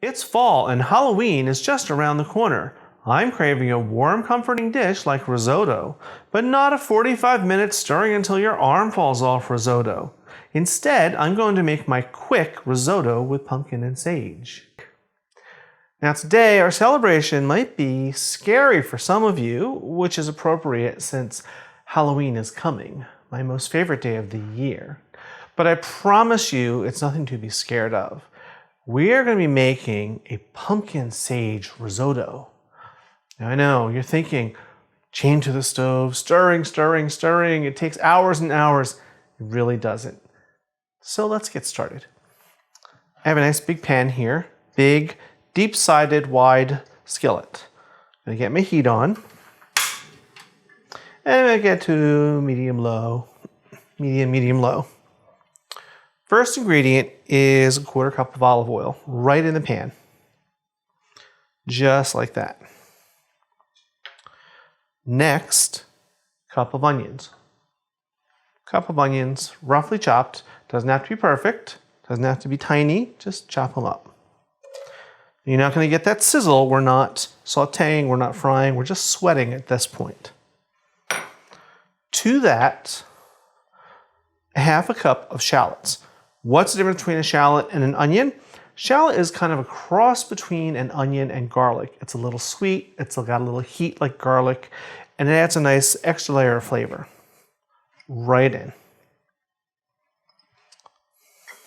It's fall and Halloween is just around the corner. I'm craving a warm, comforting dish like risotto, but not a 45-minute stirring until your arm falls off risotto. Instead, I'm going to make my quick risotto with pumpkin and sage. Now today, our celebration might be scary for some of you, which is appropriate since Halloween is coming, my most favorite day of the year. But I promise you, it's nothing to be scared of. We are going to be making a pumpkin sage risotto. Now I know, you're thinking, chained to the stove, stirring, stirring, stirring. It takes hours and hours. It really doesn't. So let's get started. I have a nice big pan here, big, deep-sided, wide skillet. I'm going to get my heat on. And I'm going to get to medium-low, medium-low. First ingredient is a 1/4 cup of olive oil right in the pan. Just like that. Next, cup of onions. Cup of onions, roughly chopped. Doesn't have to be perfect. Doesn't have to be tiny. Just chop them up. You're not going to get that sizzle. We're not sauteing. We're not frying. We're just sweating at this point. To that, 1/2 cup of shallots. What's the difference between a shallot and an onion? Shallot is kind of a cross between an onion and garlic. It's a little sweet, it's got a little heat like garlic, and it adds a nice extra layer of flavor. Right in.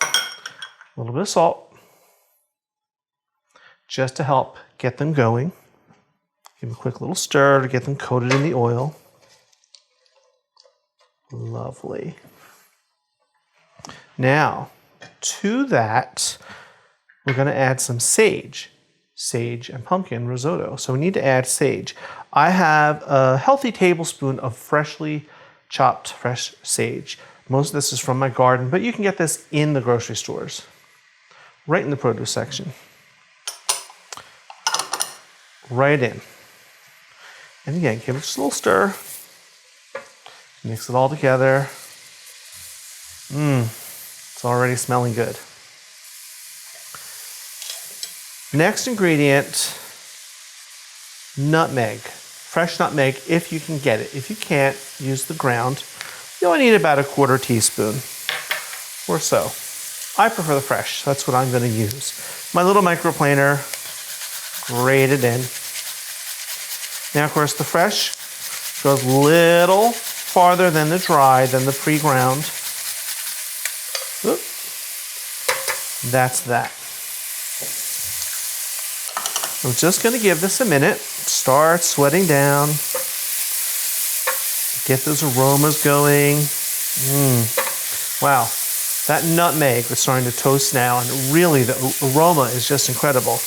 A little bit of salt, just to help get them going. Give them a quick little stir to get them coated in the oil. Lovely. Now, to that, we're going to add some sage. Sage and pumpkin risotto. So we need to add sage. I have a healthy tablespoon of freshly chopped fresh sage. Most of this is from my garden, but you can get this in the grocery stores, right in the produce section. Right in. And again, give it just a little stir. Mix it all together. It's already smelling good. Next ingredient, nutmeg. Fresh nutmeg if you can get it. If you can't, use the ground. You only need about a 1/4 teaspoon or so. I prefer the fresh. That's what I'm going to use. My little microplaner, grated in. Now, of course, the fresh goes a little farther than the dry, than the pre-ground. Oop. That's that. I'm just going to give this a minute. Start sweating down. Get those aromas going. Wow, that nutmeg is starting to toast now, and really the aroma is just incredible.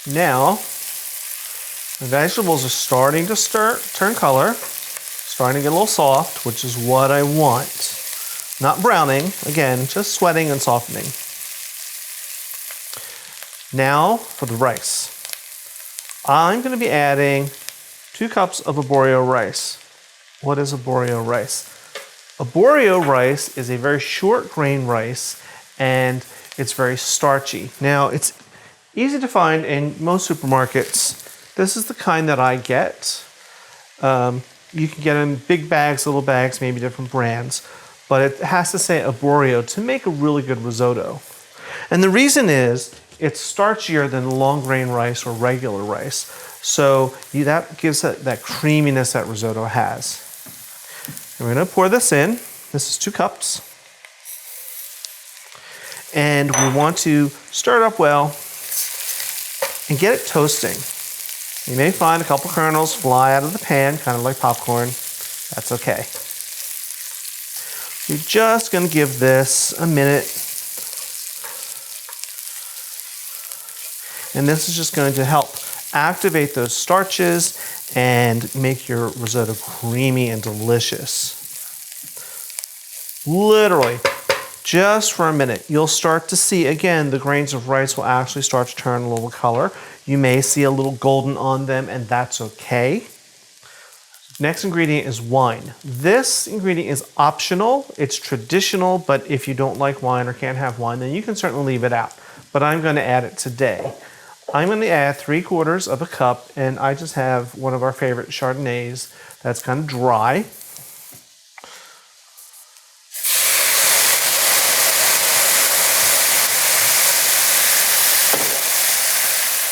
Now, the vegetables are starting to turn color. Starting to get a little soft, which is what I want. Not browning, again, just sweating and softening. Now for the rice. I'm going to be adding 2 cups of Arborio rice. What is Arborio rice? Arborio rice is a very short grain rice, and it's very starchy. Now, it's easy to find in most supermarkets. This is the kind that I get. You can get them in big bags, little bags, maybe different brands, but it has to say Arborio to make a really good risotto. And the reason is it's starchier than long grain rice or regular rice, so that gives that creaminess that risotto has. And we're going to pour this in. This is 2 cups. And we want to stir it up well and get it toasting. You may find a couple kernels fly out of the pan, kind of like popcorn. That's okay. You're just going to give this a minute. And this is just going to help activate those starches and make your risotto creamy and delicious. Literally, just for a minute, you'll start to see, again, the grains of rice will actually start to turn a little color. You may see a little golden on them, and that's okay. Next ingredient is wine. This ingredient is optional. It's traditional, but if you don't like wine or can't have wine, then you can certainly leave it out. But I'm going to add it today. I'm going to add 3/4 of a cup, and I just have one of our favorite Chardonnays that's kind of dry.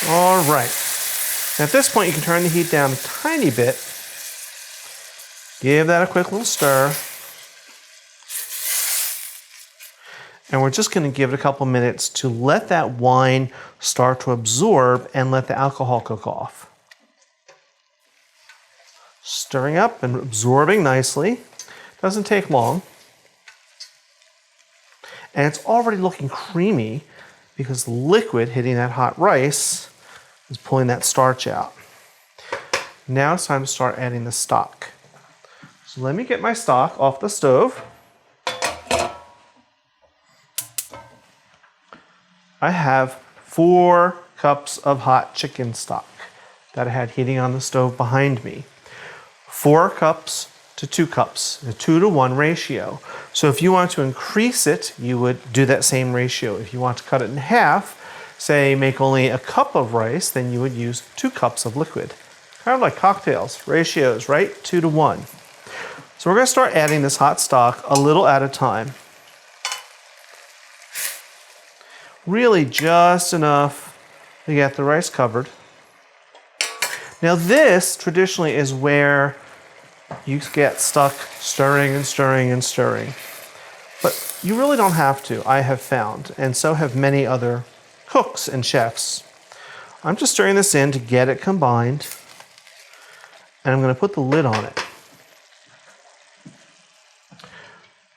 All right. At this point, you can turn the heat down a tiny bit. Give that a quick little stir. And we're just going to give it a couple minutes to let that wine start to absorb and let the alcohol cook off. Stirring up and absorbing nicely. Doesn't take long. And it's already looking creamy because the liquid hitting that hot rice is pulling that starch out. Now it's time to start adding the stock. So let me get my stock off the stove. I have 4 cups of hot chicken stock that I had heating on the stove behind me. 4 cups to 2 cups, a 2-to-1 ratio. So if you want to increase it, you would do that same ratio. If you want to cut it in half, say make only a cup of rice, then you would use 2 cups of liquid. Kind of like cocktails, ratios, right? 2-to-1. So we're going to start adding this hot stock a little at a time. Really just enough to get the rice covered. Now this traditionally is where you get stuck stirring and stirring and stirring. But you really don't have to, I have found, and so have many other cooks and chefs. I'm just stirring this in to get it combined, and I'm going to put the lid on it.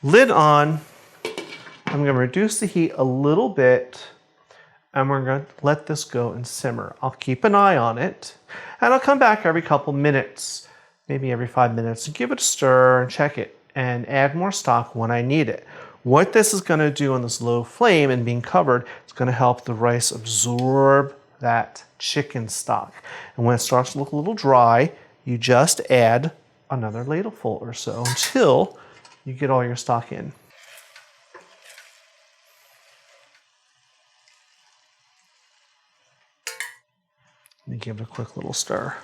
Lid on. I'm going to reduce the heat a little bit, and we're going to let this go and simmer. I'll keep an eye on it, and I'll come back every couple minutes, maybe every 5 minutes, to give it a stir and check it and add more stock when I need it. What this is going to do on this low flame and being covered, it's going to help the rice absorb that chicken stock. And when it starts to look a little dry, you just add another ladleful or so until you get all your stock in. Let me give it a quick little stir.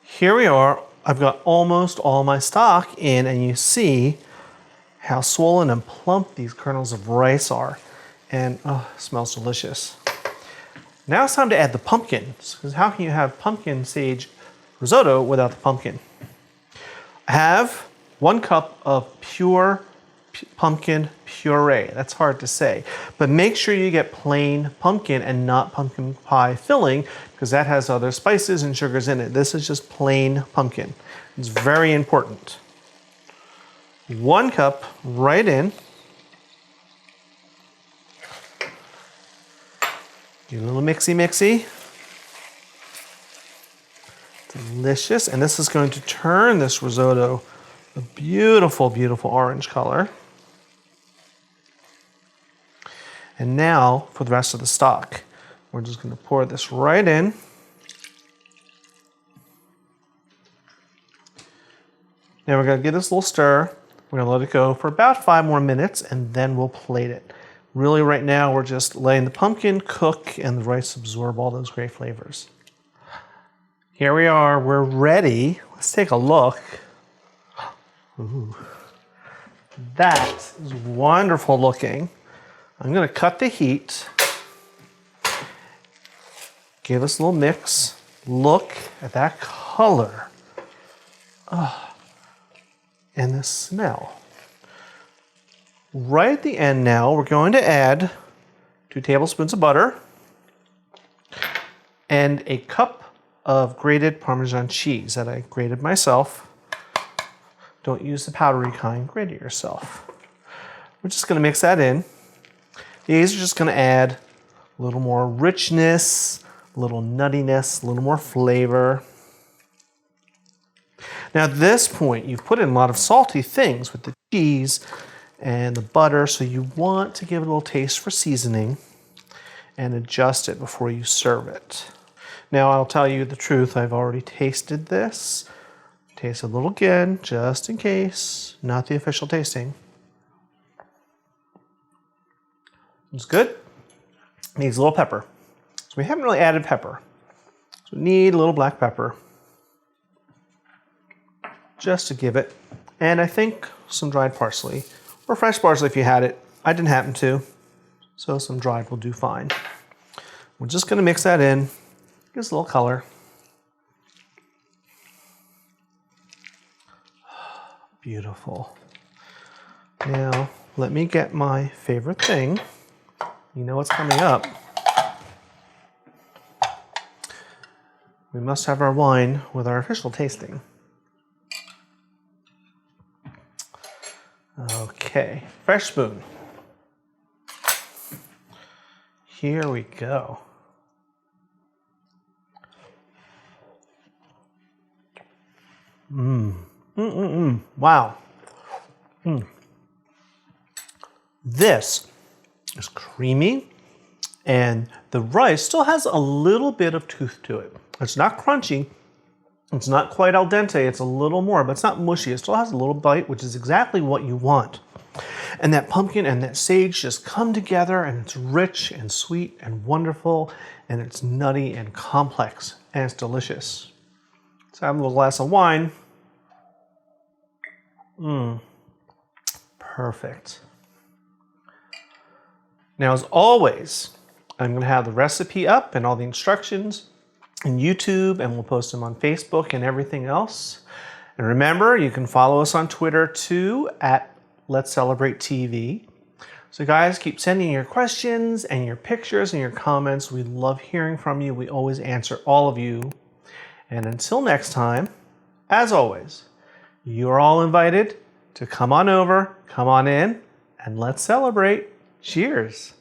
Here we are. I've got almost all my stock in, and you see how swollen and plump these kernels of rice are. And oh, it smells delicious. Now it's time to add the pumpkins, because how can you have pumpkin sage risotto without the pumpkin? I have 1 cup of pure pumpkin puree. That's hard to say, but make sure you get plain pumpkin and not pumpkin pie filling, because that has other spices and sugars in it. This is just plain pumpkin. It's very important. 1 cup right in. Give it a little mixy. Delicious, and this is going to turn this risotto a beautiful, beautiful orange color. And now for the rest of the stock. We're just going to pour this right in. Now we're going to give this a little stir. We're going to let it go for about 5 more minutes, and then we'll plate it. Really right now we're just letting the pumpkin cook and the rice absorb all those great flavors. Here we are, we're ready. Let's take a look. Ooh. That is wonderful looking. I'm going to cut the heat. Give us a little mix. Look at that color. Oh, and the smell. Right at the end now, we're going to add 2 tablespoons of butter and a cup of grated Parmesan cheese that I grated myself. Don't use the powdery kind, grate it yourself. We're just going to mix that in. These are just going to add a little more richness, a little nuttiness, a little more flavor. Now at this point, you've put in a lot of salty things with the cheese and the butter, so you want to give it a little taste for seasoning. and adjust it before you serve it. Now I'll tell you the truth, I've already tasted this. Taste a little again, just in case, not the official tasting. It's good. Needs a little pepper. So we haven't really added pepper. So we need a little black pepper. Just to give it. And I think some dried parsley. Or fresh parsley if you had it. I didn't happen to. So some dried will do fine. We're just going to mix that in. Gives a little color. Beautiful. Now, let me get my favorite thing. You know what's coming up. We must have our wine with our official tasting. Okay, fresh spoon. Here we go. Wow. This is creamy, and the rice still has a little bit of tooth to it. It's not crunchy. It's not quite al dente. It's a little more, but it's not mushy. It still has a little bite, which is exactly what you want. And that pumpkin and that sage just come together, and it's rich and sweet and wonderful, and it's nutty and complex, and it's delicious. Let's have a little glass of wine. Perfect. Now, as always, I'm going to have the recipe up and all the instructions in YouTube, and we'll post them on Facebook and everything else. And remember, you can follow us on Twitter too, at Let's Celebrate TV. So guys, keep sending your questions and your pictures and your comments. We love hearing from you. We always answer all of you. And until next time, as always, you're all invited to come on over, come on in, and let's celebrate. Cheers.